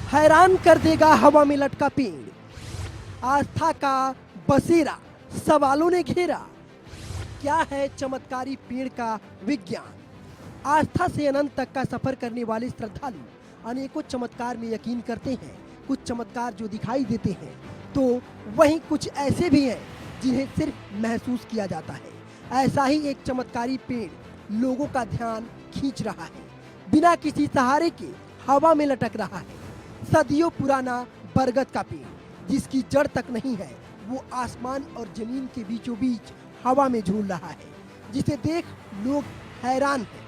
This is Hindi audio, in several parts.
हैरान कर देगा हवा में लटका पेड़। आस्था का बसेरा सवालों ने घेरा। क्या है चमत्कारी पेड़ का विज्ञान? आस्था से अनंत तक का सफर करने वाले श्रद्धालु अनेकों चमत्कार में यकीन करते हैं। कुछ चमत्कार जो दिखाई देते हैं तो वहीं कुछ ऐसे भी हैं जिन्हें सिर्फ महसूस किया जाता है। ऐसा ही एक चमत्कारी पेड़ लोगों का ध्यान खींच रहा है। बिना किसी सहारे के हवा में लटक रहा है। सदियों पुराना बरगद का पेड़ जिसकी जड़ तक नहीं है, वो आसमान और जमीन के बीचों बीच हवा में झूल रहा है, जिसे देख लोग हैरान हैं।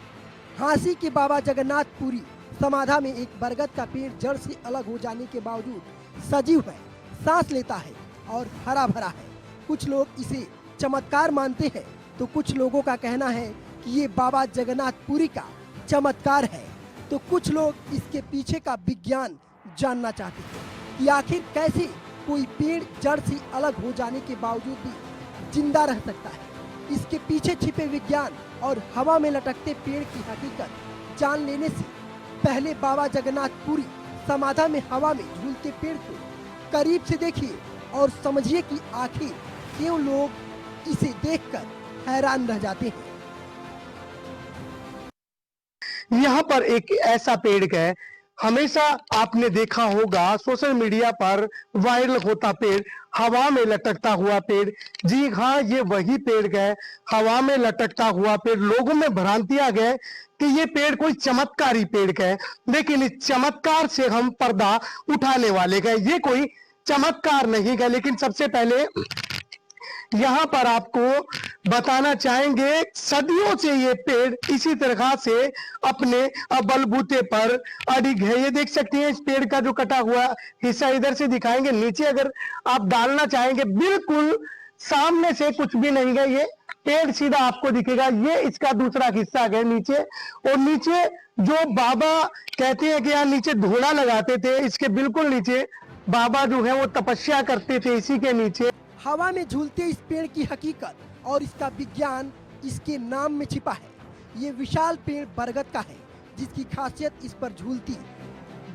झांसी के बाबा जगन्नाथपुरी समाधा में एक बरगद का पेड़ जड़ से अलग हो जाने के बावजूद सजीव है, सांस लेता है और हरा भरा है। कुछ लोग इसे चमत्कार मानते हैं तो कुछ लोगों का कहना है कि ये बाबा जगन्नाथपुरी का चमत्कार है। तो कुछ लोग इसके पीछे का विज्ञान जानना चाहते हैं कि आखिर कैसे कोई पेड़ जड़ से अलग हो जाने के बावजूद भी जिंदा रह सकता है। इसके पीछे छिपे विज्ञान और हवा में लटकते पेड़ की हकीकत जान लेने से पहले बाबा जगन्नाथपुरी समाधा में हवा में झूलते पेड़ को करीब से देखिए और समझिए कि आखिर क्यों लोग इसे देखकर हैरान रह जाते हैं। यहाँ पर एक ऐसा पेड़ है, हमेशा आपने देखा होगा सोशल मीडिया पर वायरल होता पेड़, हवा में लटकता हुआ पेड़। जी हाँ, ये वही पेड़ है, हवा में लटकता हुआ पेड़। लोगों में भ्रांतियां गए कि ये पेड़ कोई चमत्कारी पेड़ है, लेकिन इस चमत्कार से हम पर्दा उठाने वाले गए। ये कोई चमत्कार नहीं है, लेकिन सबसे पहले यहाँ पर आपको बताना चाहेंगे, सदियों से ये पेड़ इसी तरह से अपने बलबूते पर अडिग है। ये देख सकते हैं इस पेड़ का जो कटा हुआ हिस्सा, इधर से दिखाएंगे, नीचे अगर आप डालना चाहेंगे बिल्कुल सामने से कुछ भी नहीं है, ये पेड़ सीधा आपको दिखेगा। ये इसका दूसरा हिस्सा है नीचे, और नीचे जो बाबा कहते हैं कि यहाँ नीचे धूड़ा लगाते थे, इसके बिल्कुल नीचे बाबा जो है वो तपस्या करते थे, इसी के नीचे। हवा में झूलते इस पेड़ की हकीकत और इसका विज्ञान इसके नाम में छिपा है। ये विशाल पेड़ बरगद का है, जिसकी खासियत इस पर झूलती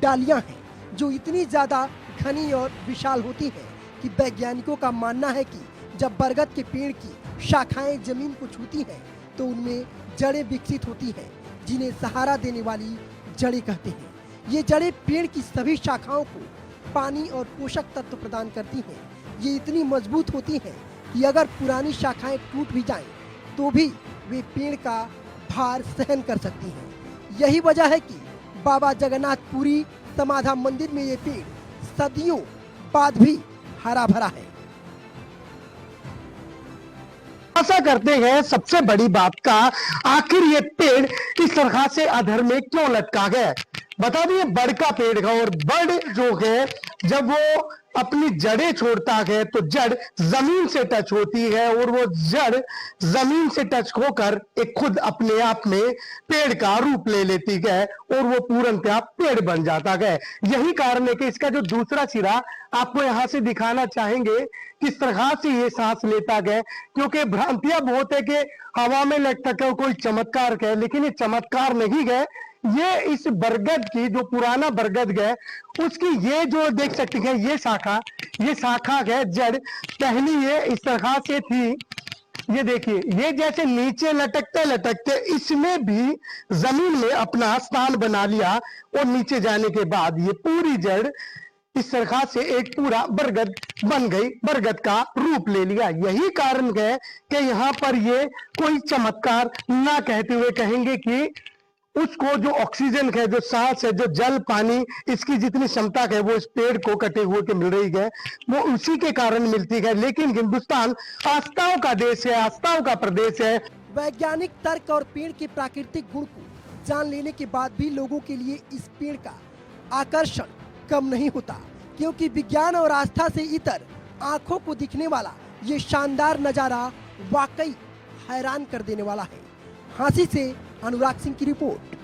डालियां हैं, जो इतनी ज्यादा घनी और विशाल होती हैं कि वैज्ञानिकों का मानना है कि जब बरगद के पेड़ की शाखाएं जमीन को छूती हैं तो उनमें जड़ें विकसित होती हैं, जिन्हें सहारा देने वाली जड़ें कहते हैं। ये जड़ें पेड़ की सभी शाखाओं को पानी और पोषक तत्व प्रदान करती हैं। ये इतनी मजबूत होती हैं कि अगर पुरानी शाखाएं टूट भी जाएं तो भी वे पेड़ का भार सहन कर सकती हैं। यही वजह है कि बाबा जगन्नाथपुरी समाधा मंदिर में ये पेड़ सदियों बाद भी हरा भरा है। आशा करते हैं सबसे बड़ी बात का, आखिर ये पेड़ इस तरह से अधर में क्यों लटका गया। बता दिए बड़ का पेड़ है, और बड़ जो है जब वो अपनी जड़ें छोड़ता है तो जड़ जमीन से टच होती है, और वो जड़ जमीन से टच होकर एक खुद अपने आप में पेड़ का रूप ले लेती है, और वो पूर्णतः पेड़ बन जाता है। यही कारण है कि इसका जो दूसरा सिरा आपको यहाँ से दिखाना चाहेंगे किस तरह से ये सांस लेता है, क्योंकि भ्रांतियां बहुत है कि हवा में लटका कोई चमत्कार है, लेकिन ये चमत्कार नहीं है। ये इस बरगद की जो पुराना बरगद है उसकी ये जो देख सकते हैं ये शाखा है, जड़ पहली ये इस तरह से थी। ये देखिए, ये जैसे नीचे लटकते लटकते इसमें भी जमीन में अपना स्थान बना लिया, और नीचे जाने के बाद ये पूरी जड़ इस तरह से एक पूरा बरगद बन गई, बरगद का रूप ले लिया। यही कारण है कि यहाँ पर ये कोई चमत्कार ना कहते हुए कहेंगे कि उसको जो ऑक्सीजन है, जो सांस है, जो जल पानी, इसकी जितनी क्षमता है वो इस पेड़ को कटे हुए के मिल रही है, वो उसी के कारण मिलती है। लेकिन हिंदुस्तान आस्थाओं का देश है, आस्थाओं का प्रदेश है। वैज्ञानिक तर्क और पेड़ के प्राकृतिक गुण को जान लेने के बाद भी लोगों के लिए इस पेड़ का आकर्षण कम नहीं होता, क्योंकि विज्ञान और आस्था से इतर आंखों को दिखने वाला ये शानदार नजारा वाकई हैरान कर देने वाला है। झांसी से अनुराग सिंह की रिपोर्ट।